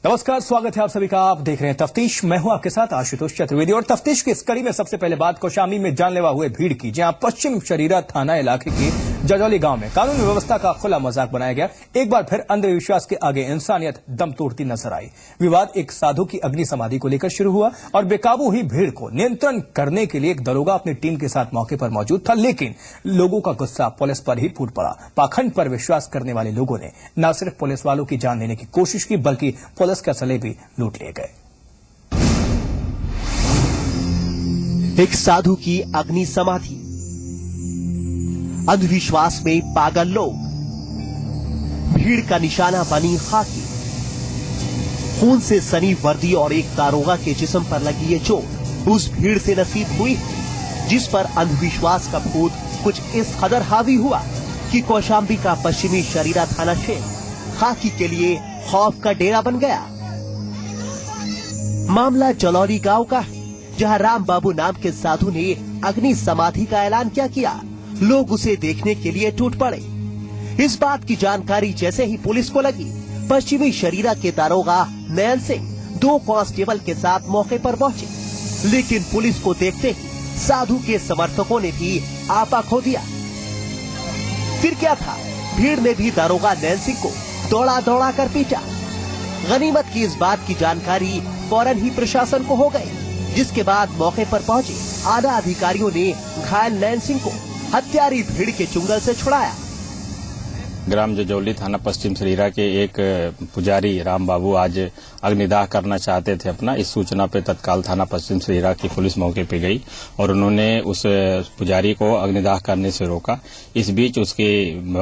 नमस्कार, स्वागत है आप सभी का। आप देख रहे हैं तफ्तीश। मैं हूं आपके साथ आशुतोष चतुर्वेदी और तफ्तीश की इस कड़ी में सबसे पहले बात कौशाम्बी में जानलेवा हुए भीड़ की, जहां पश्चिम शरीरा थाना इलाके के जजौली गांव में कानून व्यवस्था का खुला मजाक बनाया गया। एक बार फिर अंधविश्वास के आगे इंसानियत दम तोड़ती नजर आई। विवाद एक साधु की अग्नि समाधि को लेकर शुरू हुआ और बेकाबू हुई भीड़ को नियंत्रण करने के लिए एक दरोगा अपनी टीम के साथ मौके पर मौजूद था, लेकिन लोगों का गुस्सा पुलिस पर ही फूट पड़ा। पाखंड पर विश्वास करने वाले लोगों ने न सिर्फ पुलिस वालों की जान लेने की कोशिश की, बल्कि पुलिस के असले भी लूट लिए गए। एक साधु की अग्नि समाधि, अंधविश्वास में पागल लोग, भीड़ का निशाना बनी खाकी, खून से सनी वर्दी और एक दारोगा के जिस्म पर लगी ये चोट उस भीड़ से नसीब हुई, जिस पर अंधविश्वास का भूत कुछ इस कदर हावी हुआ कि कौशाम्बी का पश्चिमी शरीरा थाना क्षेत्र खाकी के लिए खौफ का डेरा बन गया। मामला जलौली गांव का है, जहां राम बाबू नाम के साधु ने अग्नि समाधि का ऐलान क्या किया। लोग उसे देखने के लिए टूट पड़े। इस बात की जानकारी जैसे ही पुलिस को लगी, पश्चिमी शरीरा के दारोगा नयन सिंह 2 कांस्टेबल के साथ मौके पर पहुंचे, लेकिन पुलिस को देखते ही साधु के समर्थकों ने भी आपा खो दिया। फिर क्या था, भीड़ ने भी दारोगा नयन सिंह को दौड़ा दौड़ा कर पीटा। गनीमत की इस बात की जानकारी फौरन ही प्रशासन को हो गई, जिसके बाद मौके पर पहुंचे आला अधिकारियों ने घायल नयन सिंह को हत्यारी भीड़ के चुंगल से छुड़ाया। ग्राम जजौली थाना पश्चिम शरीरा के एक पुजारी राम बाबू आज अग्निदाह करना चाहते थे अपना। इस सूचना पे तत्काल थाना पश्चिम शरीरा की पुलिस मौके पे गई और उन्होंने उस पुजारी को अग्निदाह करने से रोका। इस बीच उसके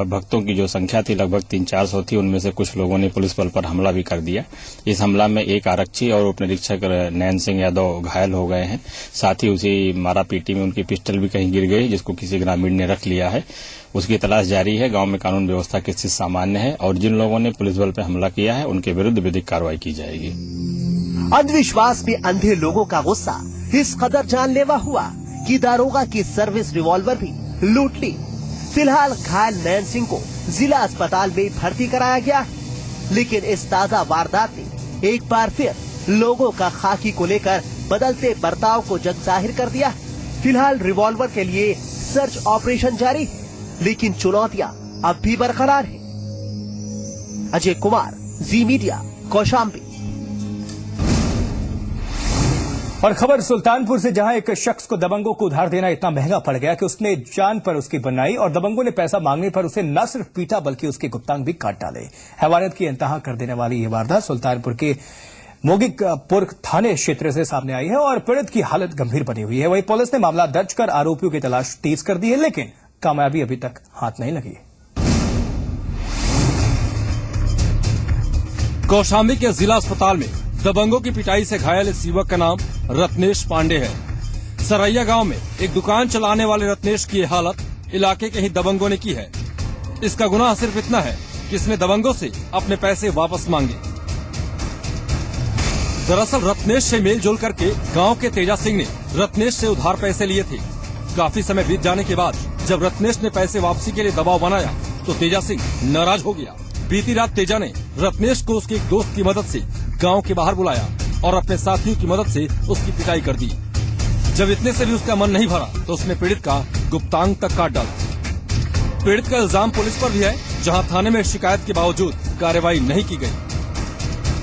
भक्तों की जो संख्या थी लगभग 300-400 थी, उनमें से कुछ लोगों ने पुलिस बल पर हमला भी कर दिया। इस हमला में एक आरक्षी और उप निरीक्षक नयन सिंह यादव घायल हो गए हैं। साथ ही उसी मारापीटी में उनकी पिस्टल भी कहीं गिर गई, जिसको किसी ग्रामीण ने रख लिया है। उसकी तलाश जारी है। गांव में कानून व्यवस्था की स्थिति सामान्य है और जिन लोगों ने पुलिस बल पर हमला किया है उनके विरुद्ध विधिक कार्रवाई की जाएगी। अंधविश्वास में अंधे लोगों का गुस्सा इस कदर जानलेवा हुआ कि दारोगा की सर्विस रिवॉल्वर भी लूट ली। फिलहाल घायल नयन सिंह को जिला अस्पताल में भर्ती कराया गया, लेकिन इस ताजा वारदात ने एक बार फिर लोगों का खाकी को लेकर बदलते बर्ताव को जग जाहिर कर दिया। फिलहाल रिवॉल्वर के लिए सर्च ऑपरेशन जारी है, लेकिन चुनौतियां अब भी बरकरार है। अजय कुमार, जी मीडिया, कौशाम्बी। और खबर सुल्तानपुर से, जहां एक शख्स को दबंगों को उधार देना इतना महंगा पड़ गया कि उसने जान पर उसकी बनाई और दबंगों ने पैसा मांगने पर उसे न सिर्फ पीटा बल्कि उसके गुप्तांग भी काट डाले। हैवानियत की इंतहा कर देने वाली ये वारदात सुल्तानपुर के मोगिकपुर थाने क्षेत्र से सामने आई है और पीड़ित की हालत गंभीर बनी हुई है। वहीं पुलिस ने मामला दर्ज कर आरोपियों की तलाश तेज कर दी है, लेकिन कामयाबी अभी तक हाथ नहीं लगी। कौशाम्बी के जिला अस्पताल में दबंगों की पिटाई से घायल इस युवक का नाम रत्नेश पांडे है। सरैया गांव में एक दुकान चलाने वाले रत्नेश की हालत इलाके के ही दबंगों ने की है। इसका गुनाह सिर्फ इतना है कि इसने दबंगों से अपने पैसे वापस मांगे। दरअसल रत्नेश से मेलजोल करके गांव के तेजा सिंह ने रत्नेश से उधार पैसे लिए थे। काफी समय बीत जाने के बाद जब रत्नेश ने पैसे वापसी के लिए दबाव बनाया तो तेजा सिंह नाराज हो गया। बीती रात तेजा ने रत्नेश को उसके एक दोस्त की मदद से गांव के बाहर बुलाया और अपने साथियों की मदद से उसकी पिटाई कर दी। जब इतने से भी उसका मन नहीं भरा तो उसने पीड़ित का गुप्तांग तक काट डाला। पीड़ित का इल्जाम पुलिस पर भी है, जहां थाने में शिकायत के बावजूद कार्रवाई नहीं की गई।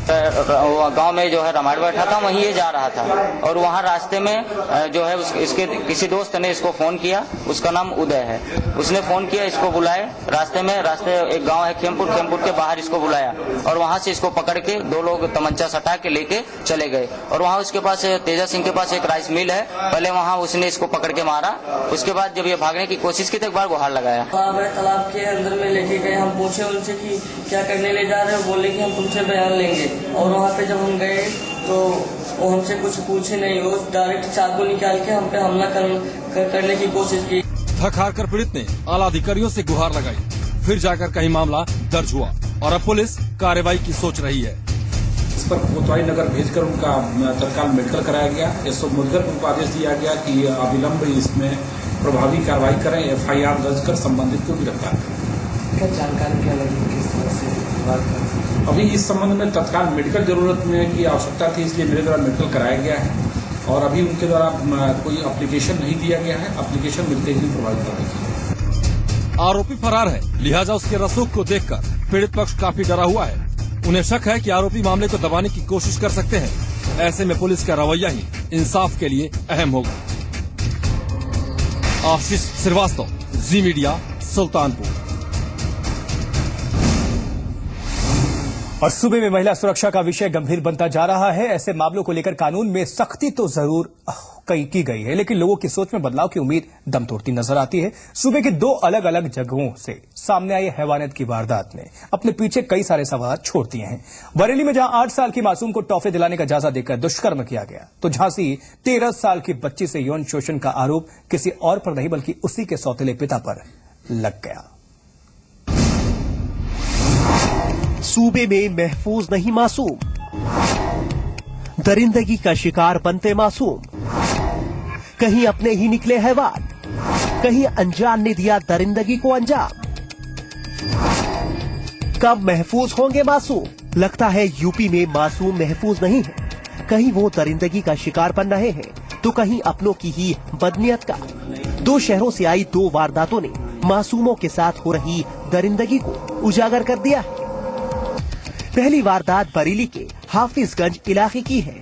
गांव में जो है रामायण बैठा था, वहीं ये जा रहा था और वहां रास्ते में जो है इसके किसी दोस्त ने इसको फोन किया। उसका नाम उदय है। उसने फोन किया, इसको बुलाए रास्ते एक गांव है खेमपुर के बाहर इसको बुलाया और वहां से इसको पकड़ के 2 लोग तमंचा सटा के लेके चले गए। और वहां उसके पास तेजा सिंह के पास एक राइस मिल है। पहले वहां उसने इसको पकड़ के मारा। उसके बाद जब ये भागने की कोशिश की तो एक बार गुहार लगाया। तालाब के अंदर में लेके गए। हम पूछे उनसे कि क्या करने ले जा रहे हो, बोले कि हम तुमसे बयान लेंगे। और वहाँ पे जब हम गए तो वो हमसे कुछ पूछे नहीं, वो डायरेक्ट चाकू निकाल के हम पे हमला करने की कोशिश की। थक हार कर पीड़ित ने आला अधिकारियों से गुहार लगाई। फिर जाकर कहीं मामला दर्ज हुआ और अब पुलिस कार्रवाई की सोच रही है। इस पर कोतवाली नगर भेजकर उनका तत्काल मेडिकल कराया गया। एसओ मुदगर को आदेश दिया गया कि अविलंब इसमें प्रभावी कार्रवाई करें, एफआईआर दर्ज कर संबंधित को गिरफ्तार करें। क्या जानकारी क्या लगी, किस तरह से बात करें? अभी इस संबंध में तत्काल मेडिकल जरूरत में की आवश्यकता थी, इसलिए मेरे द्वारा मेडिकल कराया गया है और अभी उनके द्वारा कोई एप्लीकेशन नहीं दिया गया है। एप्लीकेशन मिलते ही प्रभावित करेगी। आरोपी फरार है, लिहाजा उसके रसूख को देखकर पीड़ित पक्ष काफी डरा हुआ है। उन्हें शक है कि आरोपी मामले को दबाने की कोशिश कर सकते हैं। ऐसे में पुलिस का रवैया ही इंसाफ के लिए अहम होगा। आशीष श्रीवास्तव, जी मीडिया, सुल्तानपुर। और सूबे में महिला सुरक्षा का विषय गंभीर बनता जा रहा है। ऐसे मामलों को लेकर कानून में सख्ती तो जरूर की गई है, लेकिन लोगों की सोच में बदलाव की उम्मीद दम तोड़ती नजर आती है। सूबे के 2 अलग अलग जगहों से सामने आई हैवानियत की वारदात ने अपने पीछे कई सारे सवाल छोड़ दिए हैं। बरेली में जहां 8 साल की मासूम को टॉफी दिलाने का जायजा देकर दुष्कर्म किया गया, तो झांसी 13 साल की बच्ची से यौन शोषण का आरोप किसी और पर नहीं बल्कि उसी के सौतेले पिता पर लग गया। सूबे में महफूज नहीं मासूम, दरिंदगी का शिकार बनते मासूम। कहीं अपने ही निकले हैवान, कहीं अनजान ने दिया दरिंदगी को अंजाम। कब महफूज होंगे मासूम? लगता है यूपी में मासूम महफूज नहीं है। कहीं वो दरिंदगी का शिकार बन रहे हैं, तो कहीं अपनों की ही बदनीयत का। 2 शहरों से आई 2 वारदातों ने मासूमों के साथ हो रही दरिंदगी को उजागर कर दिया है। पहली वारदात बरेली के हाफिजगंज इलाके की है,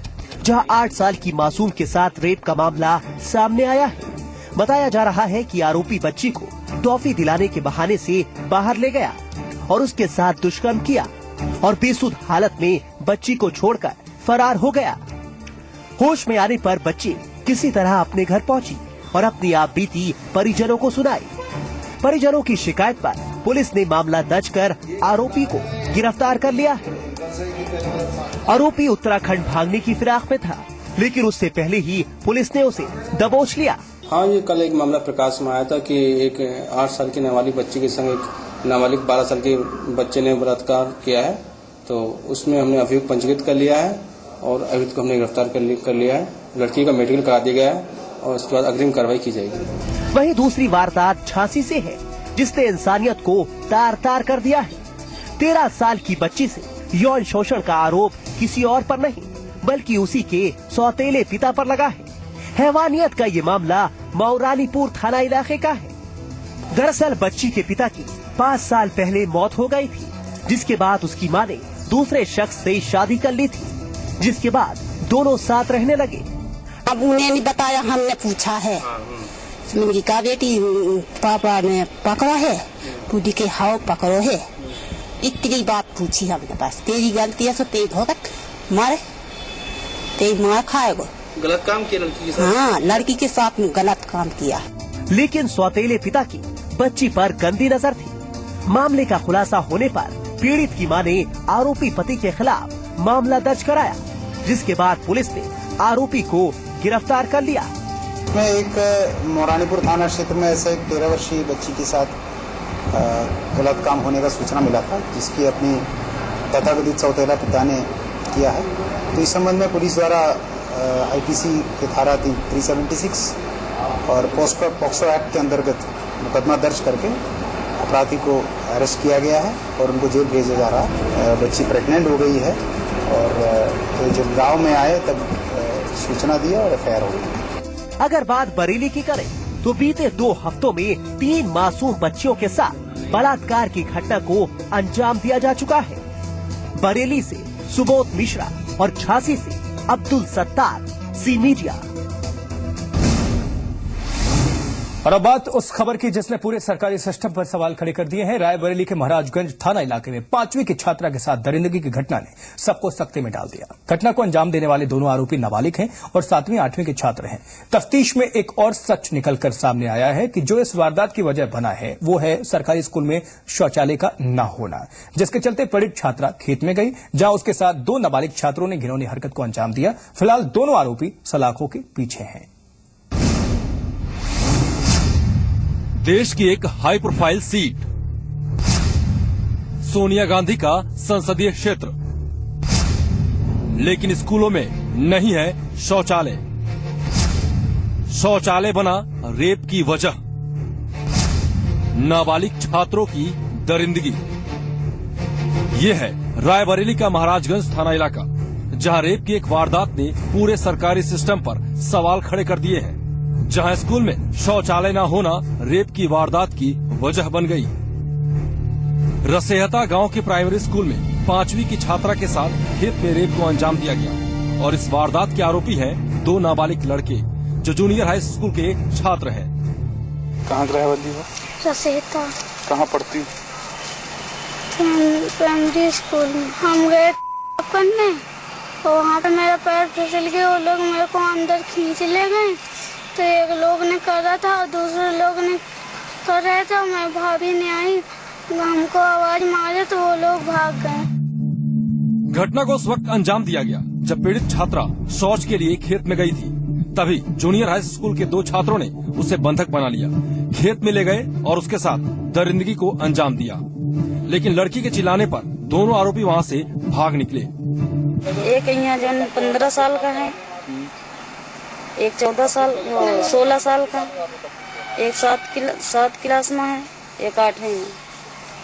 जहां 8 साल की मासूम के साथ रेप का मामला सामने आया है। बताया जा रहा है कि आरोपी बच्ची को टॉफी दिलाने के बहाने से बाहर ले गया और उसके साथ दुष्कर्म किया और बेसुध हालत में बच्ची को छोड़कर फरार हो गया। होश में आने पर बच्ची किसी तरह अपने घर पहुंची और अपनी आप बीती परिजनों को सुनाई। परिजनों की शिकायत पर पुलिस ने मामला दर्ज कर आरोपी को गिरफ्तार कर लिया है। आरोपी उत्तराखंड भागने की फिराक में था, लेकिन उससे पहले ही पुलिस ने उसे दबोच लिया। हाँ, ये कल एक मामला प्रकाश में आया था कि एक 8 साल की नाबालिग बच्ची के संग एक नाबालिग 12 साल के बच्चे ने बलात्कार किया है। तो उसमें हमने अभियुक्त पंजीकृत कर लिया है और अभियुक्त को हमने गिरफ्तार कर लिया है। लड़की का मेडिकल करा दिया गया है और उसके बाद अग्रिम कार्रवाई की जाएगी। वहीं दूसरी वारदात झांसी से है, जिसने इंसानियत को तार तार कर दिया है। 13 साल की बच्ची से यौन शोषण का आरोप किसी और पर नहीं बल्कि उसी के सौतेले पिता पर लगा है। हैवानियत का ये मामला मौरानीपुर थाना इलाके का है। दरअसल बच्ची के पिता की 5 साल पहले मौत हो गई थी, जिसके बाद उसकी मां ने दूसरे शख्स से शादी कर ली थी, जिसके बाद दोनों साथ रहने लगे। अब उन्हें नहीं बताया, हमने पूछा है। मैंने कहा बेटी पापा ने पकड़ा है, तू दिखे हाउ पकड़ो है, इतनी बात पूछी हमने बस। तेरी गलती है तो तेज होगा, मारे तेज मार खाएगा। गलत काम किया लड़की के साथ? हाँ, लड़की के साथ गलत काम किया। लेकिन सौतेले पिता की बच्ची पर गंदी नजर थी। मामले का खुलासा होने पर पीड़ित की मां ने आरोपी पति के खिलाफ मामला दर्ज कराया, जिसके बाद पुलिस ने आरोपी को गिरफ्तार कर लिया। मैं एक मौरानीपुर थाना क्षेत्र में ऐसे एक 13 वर्षीय बच्ची के साथ गलत काम होने का सूचना मिला था, जिसकी अपनी तथाकथित सौतेला पिता ने किया है। तो इस संबंध में पुलिस द्वारा आईपीसी के धारा 376 और पॉक्सो एक्ट के अंतर्गत मुकदमा दर्ज करके अपराधी को अरेस्ट किया गया है और उनको जेल भेजा जा रहा है। बच्ची प्रेग्नेंट हो गई है और जब गांव में आए तब सूचना दी और एफआईआर हो गई। अगर बात बरेली की करें तो बीते 2 हफ्तों में 3 मासूम बच्चियों के साथ बलात्कार की घटना को अंजाम दिया जा चुका है। बरेली से सुबोध मिश्रा और झांसी से अब्दुल सत्तार, सी मीडिया। और अब बात उस खबर की जिसने पूरे सरकारी सिस्टम पर सवाल खड़े कर दिए हैं। रायबरेली के महाराजगंज थाना इलाके में 5वीं की छात्रा के साथ दरिंदगी की घटना ने सबको सख्ते में डाल दिया। घटना को अंजाम देने वाले दोनों आरोपी नाबालिग हैं और 7वीं 8वीं के छात्र हैं। तफ्तीश में एक और सच निकलकर सामने आया है कि जो इस वारदात की वजह बना है वो है सरकारी स्कूल में शौचालय का न होना, जिसके चलते पीड़ित छात्रा खेत में गई, जहां उसके साथ 2 नाबालिग छात्रों ने घिनौनी हरकत को अंजाम दिया। फिलहाल दोनों आरोपी सलाखों के पीछे हैं। देश की एक high profile seat, Sonia Gandhi का संसदीय क्षेत्र, लेकिन स्कूलों में नहीं है शौचालय। शौचालय बना रेप की वजह, नाबालिग छात्रों की दरिंदगी। ये है रायबरेली का महाराजगंज थाना इलाका, जहां रेप की एक वारदात ने पूरे सरकारी सिस्टम पर सवाल खड़े कर दिए हैं। जहां स्कूल में शौचालय न होना रेप की वारदात की वजह बन गई। रसेहता गांव के प्राइमरी स्कूल में 5वीं की छात्रा के साथ खेत में रेप को अंजाम दिया गया और इस वारदात के आरोपी हैं 2 नाबालिग लड़के जो जूनियर हाई स्कूल के छात्र हैं। कहाँ रहती हो? रसेहता। कहाँ पढ़ती? प्राइमरी स्कूल में। हम गए करने तो वहाँ पे मेरा पैर फिसल गया, वो लोग मेरे को अंदर खींच ले गए। तो एक लोग ने करा था और दूसरे लोग ने कर रहे थे। मैं भाभी ने आई, हमको आवाज मारे तो वो लोग भाग गए। घटना को उस वक्त अंजाम दिया गया जब पीड़ित छात्रा शौच के लिए खेत में गई थी। तभी जूनियर हाई स्कूल के 2 छात्रों ने उसे बंधक बना लिया, खेत में ले गए और उसके साथ दरिंदगी को अंजाम दिया। लेकिन लड़की के चिल्लाने पर दोनों आरोपी वहाँ से भाग निकले। एक यहाँ जो 15 साल का है, एक 16 साल का, एक 7 क्लास में है, एक 8वीं में।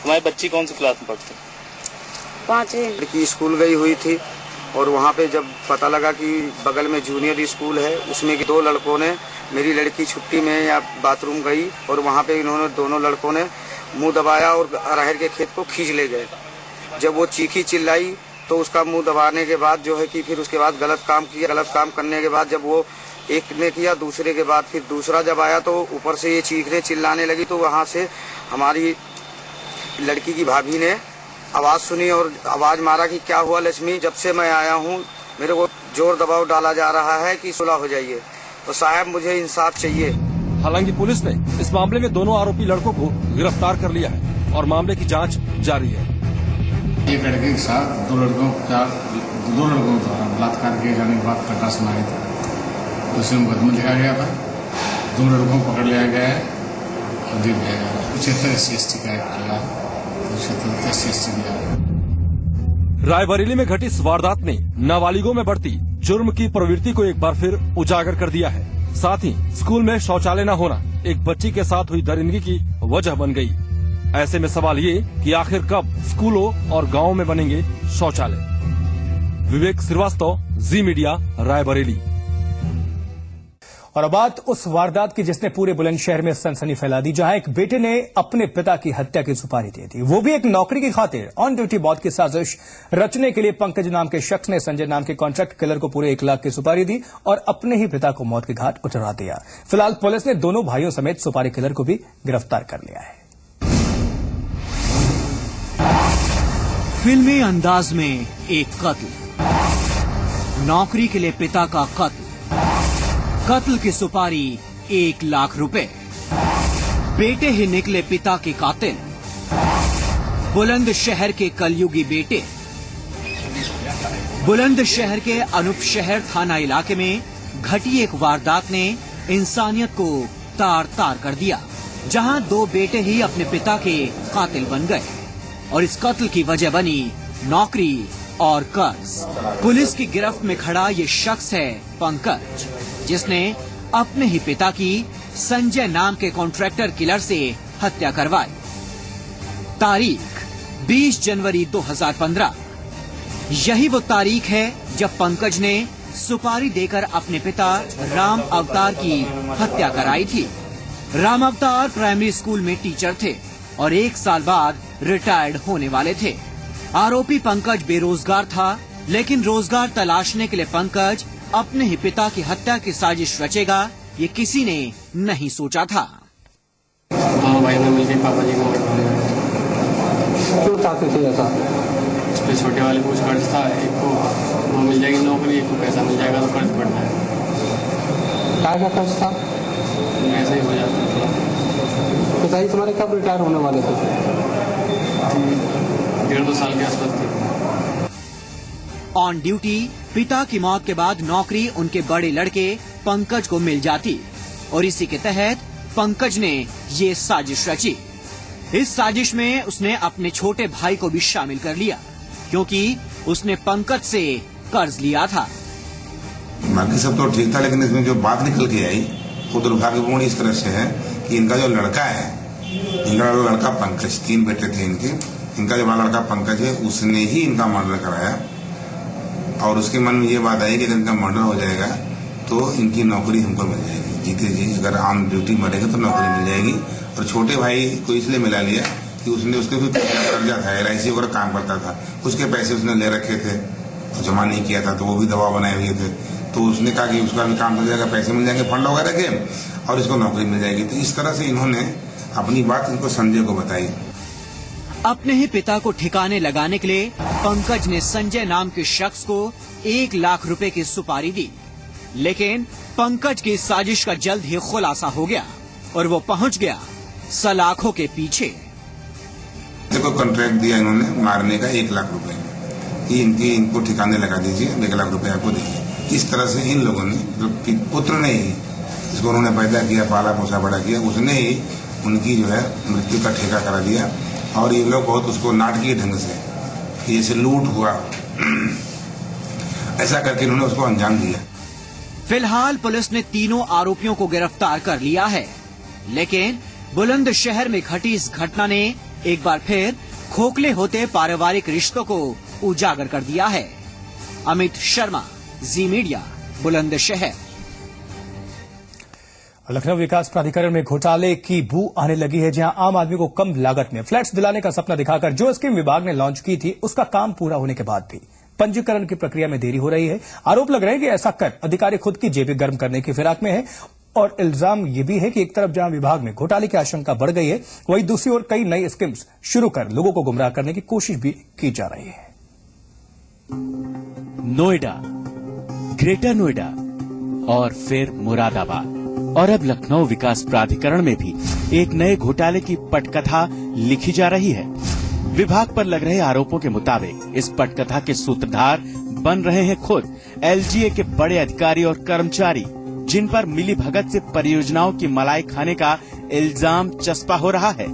हमारी बच्ची कौन सी क्लास में पढ़ती? 5वीं। लड़की स्कूल गई हुई थी और वहाँ पे जब पता लगा कि बगल में जूनियर स्कूल है, उसमें कि 2 लड़कों ने, मेरी लड़की छुट्टी में या बाथरूम गई और वहाँ पे इन्होंने दोनों लड़कों ने मुंह दबाया और अरहर के खेत को खींच ले गए। जब वो चीखी चिल्लाई तो उसका मुंह दबाने के बाद जो है कि फिर उसके बाद गलत काम किया। गलत काम करने के बाद जब वो एक ने किया, दूसरे के बाद फिर दूसरा जब आया तो ऊपर से ये चीखने चिल्लाने लगी। तो वहाँ से हमारी लड़की की भाभी ने आवाज सुनी और आवाज मारा कि क्या हुआ लक्ष्मी, जब से मैं आया हूँ मेरे को जोर दबाव डाला जा रहा है कि सुलह हो जाइए, तो साहब मुझे इंसाफ चाहिए। हालांकि पुलिस ने इस मामले में दोनों आरोपी लड़कों को गिरफ्तार कर लिया है और मामले की जांच जारी है। एक लड़के के साथ 2 लड़कों द्वारा बलात्कार किए जाने के बाद प्रकाश में आया था, उसमें मुकदमा लिखा गया था। 2 लड़कों को पकड़ लिया गया है और दे दिया गया। 75 SC का एक्ट लगा, 75 SC दिया। रायबरेली में घटी इस वारदात ने नाबालिगों में बढ़ती जुर्म की प्रवृत्ति को एक बार फिर उजागर कर दिया है। साथ ही स्कूल में शौचालय न होना एक बच्ची के साथ हुई दरिंदगी की वजह बन गई। ऐसे में सवाल ये कि आखिर कब स्कूलों और गांवों में बनेंगे शौचालय। विवेक श्रीवास्तव, जी मीडिया, रायबरेली। और अब बात उस वारदात की जिसने पूरे बुलंदशहर में सनसनी फैला दी, जहां एक बेटे ने अपने पिता की हत्या की सुपारी दे दी, वो भी एक नौकरी की खातिर। ऑन ड्यूटी मौत की साजिश रचने के लिए पंकज नाम के शख्स ने संजय नाम के कॉन्ट्रैक्ट किलर को पूरे 1 लाख की सुपारी दी और अपने ही पिता को मौत के घाट उतरा दिया। फिलहाल पुलिस ने दोनों भाइयों समेत सुपारी किलर को भी गिरफ्तार कर लिया है। फिल्मी अंदाज में एक कत्ल, नौकरी के लिए पिता का कत्ल, कत्ल की सुपारी 1 लाख रुपए, बेटे ही निकले पिता के कातिल, बुलंदशहर के कलयुगी बेटे। बुलंदशहर के अनूप शहर थाना इलाके में घटी एक वारदात ने इंसानियत को तार तार कर दिया, जहां 2 बेटे ही अपने पिता के कातिल बन गए और इस कत्ल की वजह बनी नौकरी और कर्ज। पुलिस की गिरफ्त में खड़ा ये शख्स है पंकज, जिसने अपने ही पिता की संजय नाम के कॉन्ट्रैक्टर किलर से हत्या करवाई। तारीख 20 जनवरी 2015। यही वो तारीख है जब पंकज ने सुपारी देकर अपने पिता राम अवतार की हत्या कराई थी। राम अवतार प्राइमरी स्कूल में टीचर थे और 1 साल बाद रिटायर्ड होने वाले थे। आरोपी पंकज बेरोजगार था, लेकिन रोजगार तलाशने के लिए पंकज अपने ही पिता की हत्या की साजिश रचेगा, ये किसी ने नहीं सोचा था। हाँ भाई, मैं मिल गई पापा जी को। क्यों चाहते थे ऐसा? उसके छोटे वाले कुछ कर्ज था, एक को वो मिल जाएगी नौकरी, एक को पैसा मिल जाएगा तो कर्ज बढ़ना है। क्या क्या कर्ज था? ऐसा ही हो जाता था। पिताजी तुम्हारे कब रिटायर होने वाले थे? 1.5-2 साल के आसपास थे। ऑन ड्यूटी पिता की मौत के बाद नौकरी उनके बड़े लड़के पंकज को मिल जाती और इसी के तहत पंकज ने ये साजिश रची। इस साजिश में उसने अपने छोटे भाई को भी शामिल कर लिया, क्योंकि उसने पंकज से कर्ज लिया था। बाकी सब तो ठीक था, लेकिन इसमें जो बात निकल के आई वो दुर्भाग्यपूर्ण इस तरह से है कि इनका जो लड़का है, इनका लड़का पंकज, 3 बेटे थे इनके, इनका जो बड़ा लड़का पंकज है उसने ही इनका मर्डर कराया। और उसके मन में ये बात आई कि अगर इनका मर्डर हो जाएगा तो इनकी नौकरी हमको मिल जाएगी, जीते जी अगर ऑन ड्यूटी मरेगा तो नौकरी मिल जाएगी। और छोटे भाई को इसलिए मिला लिया कि उसने उसके भी कर्जा था, LIC वगैरह काम करता था, उसके पैसे उसने ले रखे थे, जमा नहीं किया था, तो वो भी दबाव बनाए हुए थे। तो उसने कहा कि उसका भी काम हो जाएगा, पैसे मिल जाएंगे फंड वगैरह के, और इसको नौकरी मिल जाएगी। तो इस तरह से इन्होंने अपनी बात इनको संजय को बताई। अपने ही पिता को ठिकाने लगाने के लिए पंकज ने संजय नाम के शख्स को 1 लाख रुपए की सुपारी दी, लेकिन पंकज की साजिश का जल्द ही खुलासा हो गया और वो पहुंच गया सलाखों के पीछे। देखो कॉन्ट्रैक्ट दिया इन्होंने मारने का 1 लाख रुपए कि इनको ठिकाने लगा दीजिए, 1 लाख रुपए आपको दीजिए। इस तरह से इन लोगों ने, जो पुत्र ने ही जिसको उन्होंने पैदा किया, पाला पोसा बड़ा किया, उसने ही उनकी जो है मृत्यु का ठेका करा दिया। और ये लोग बहुत उसको नाटकीय ढंग से कि जैसे लूट हुआ ऐसा करके इन्होंने उसको अंजाम दिया। फिलहाल पुलिस ने तीनों आरोपियों को गिरफ्तार कर लिया है, लेकिन बुलंदशहर में घटी इस घटना ने एक बार फिर खोखले होते पारिवारिक रिश्तों को उजागर कर दिया है। अमित शर्मा, जी मीडिया, बुलंदशहर। लखनऊ विकास प्राधिकरण में घोटाले की बू आने लगी है, जहां आम आदमी को कम लागत में फ्लैट्स दिलाने का सपना दिखाकर जो स्कीम विभाग ने लॉन्च की थी, उसका काम पूरा होने के बाद भी पंजीकरण की प्रक्रिया में देरी हो रही है। आरोप लग रहे हैं कि ऐसा कर अधिकारी खुद की जेबें गर्म करने की फिराक में है। और इल्जाम ये भी है कि एक तरफ जहां विभाग में घोटाले की आशंका बढ़ गई है, वहीं दूसरी ओर कई नई स्कीम्स शुरू कर लोगों को गुमराह करने की कोशिश भी की जा रही है। नोएडा, ग्रेटर नोएडा और फिर मुरादाबाद और अब लखनऊ विकास प्राधिकरण में भी एक नए घोटाले की पटकथा लिखी जा रही है। विभाग पर लग रहे आरोपों के मुताबिक इस पटकथा के सूत्रधार बन रहे हैं खुद LGA के बड़े अधिकारी और कर्मचारी, जिन पर मिली भगत से परियोजनाओं की मलाई खाने का इल्जाम चस्पा हो रहा है।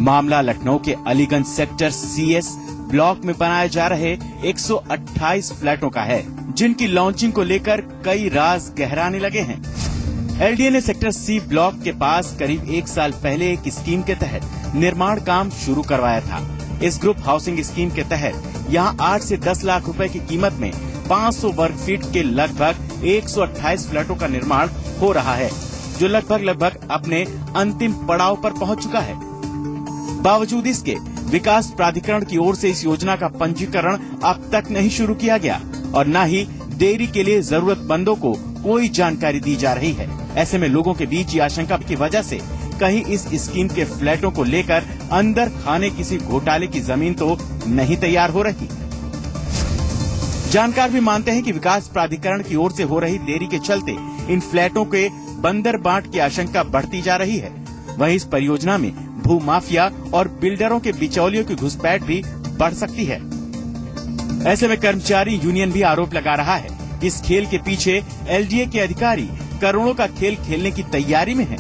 मामला लखनऊ के अलीगंज सेक्टर CS ब्लॉक में बनाए जा रहे 128 फ्लैटों का है, जिनकी लॉन्चिंग को लेकर कई राज गहराने लगे हैं। LDA ने सेक्टर C ब्लॉक के पास करीब 1 साल पहले एक स्कीम के तहत निर्माण काम शुरू करवाया था। इस ग्रुप हाउसिंग स्कीम के तहत यहां 8 से 10 लाख रुपए की कीमत में 500 वर्ग फीट के लगभग 128 फ्लैटों का निर्माण हो रहा है, जो लगभग अपने अंतिम पड़ाव पर पहुंच चुका है। बावजूद इसके विकास प्राधिकरण की ओर से इस योजना का पंजीकरण अब तक नहीं शुरू किया गया और न ही देरी के लिए जरूरतमंदों को कोई जानकारी दी जा रही है। ऐसे में लोगों के बीच ये आशंका की वजह से कहीं इस स्कीम के फ्लैटों को लेकर अंदर खाने किसी घोटाले की जमीन तो नहीं तैयार हो रही। जानकार भी मानते हैं कि विकास प्राधिकरण की ओर से हो रही देरी के चलते इन फ्लैटों के बंदर बांट की आशंका बढ़ती जा रही है। वहीं इस परियोजना में भू माफिया और बिल्डरों के बिचौलियों की घुसपैठ भी बढ़ सकती है। ऐसे में कर्मचारी यूनियन भी आरोप लगा रहा है कि इस खेल के पीछे LDA के अधिकारी करोड़ों का खेल खेलने की तैयारी में है।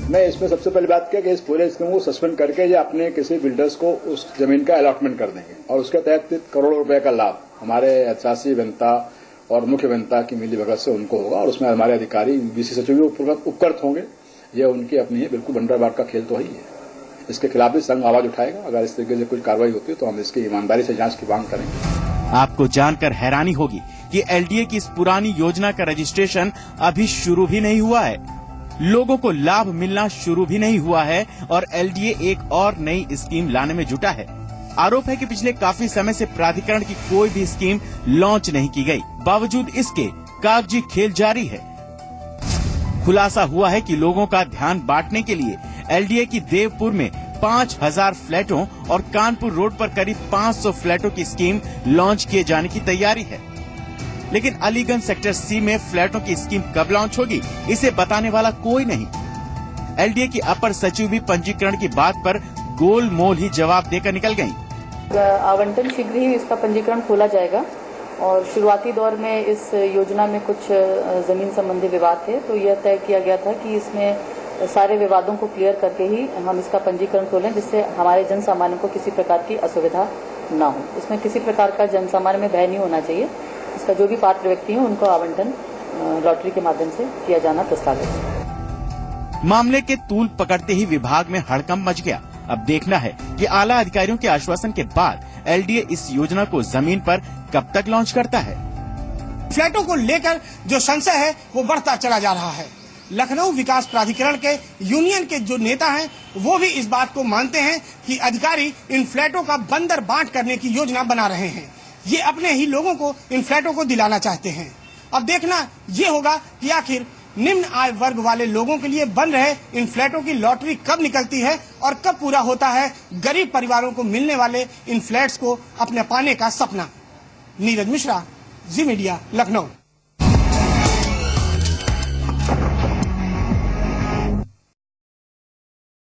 मैं इसमें सबसे पहली बात किया कि इस पूरे स्कीम को सस्पेंड करके या अपने किसी बिल्डर्स को उस जमीन का अलॉटमेंट कर देंगे और उसके तहत करोड़ों रुपए का लाभ हमारे अधिशासी अभियंता और मुख्य अभियंता की मिली भगत से उनको होगा और उसमें हमारे अधिकारी BC सचिव भी उपकृत होंगे। ये उनकी अपनी है, बिल्कुल बंदरबाट का खेल तो ही है। इसके खिलाफ भी संघ आवाज उठाएगा। अगर इस तरीके से कुछ कार्रवाई होती है तो हम इसकी ईमानदारी से जांच की मांग करेंगे। आपको जानकर हैरानी होगी कि LDA की इस पुरानी योजना का रजिस्ट्रेशन अभी शुरू भी नहीं हुआ है। लोगों को लाभ मिलना शुरू भी नहीं हुआ है और LDA एक और नई स्कीम लाने में जुटा है। आरोप है कि पिछले काफी समय से प्राधिकरण की कोई भी स्कीम लॉन्च नहीं की गई, बावजूद इसके कागजी खेल जारी है। खुलासा हुआ है कि लोगों का ध्यान बांटने के लिए LDA की देवपुर में 5000 फ्लैटों और कानपुर रोड पर करीब 500 फ्लैटों की स्कीम लॉन्च किए जाने की तैयारी है। लेकिन अलीगंज सेक्टर C में फ्लैटों की स्कीम कब लॉन्च होगी, इसे बताने वाला कोई नहीं। LDA की अपर सचिव भी पंजीकरण की बात पर गोलमोल ही जवाब देकर निकल गयी। आवंटन शीघ्र ही इसका पंजीकरण खोला जाएगा और शुरुआती दौर में इस योजना में कुछ जमीन संबंधी विवाद थे, तो यह तय किया गया था कि इसमें सारे विवादों को क्लियर करके ही हम इसका पंजीकरण खोलें, जिससे हमारे जन सामान्य को किसी प्रकार की असुविधा ना हो। इसमें किसी प्रकार का जन सामान्य में भय नहीं होना चाहिए। इसका जो भी पात्र व्यक्ति है उनको आवंटन लॉटरी के माध्यम से किया जाना प्रस्तावित है। मामले के तूल पकड़ते ही विभाग में हड़कंप मच गया। अब देखना है कि आला अधिकारियों के आश्वासन के बाद एलडीए इस योजना को जमीन पर कब तक लॉन्च करता है। फ्लैटों को लेकर जो संशय है वो बढ़ता चला जा रहा है। लखनऊ विकास प्राधिकरण के यूनियन के जो नेता हैं वो भी इस बात को मानते हैं कि अधिकारी इन फ्लैटों का बंदर बांट करने की योजना बना रहे हैं। ये अपने ही लोगों को इन फ्लैटों को दिलाना चाहते हैं। अब देखना ये होगा कि आखिर निम्न आय वर्ग वाले लोगों के लिए बन रहे इन फ्लैटों की लॉटरी कब निकलती है और कब पूरा होता है गरीब परिवारों को मिलने वाले इन फ्लैट्स को अपने पाने का सपना। नीरज मिश्रा, जी मीडिया, लखनऊ।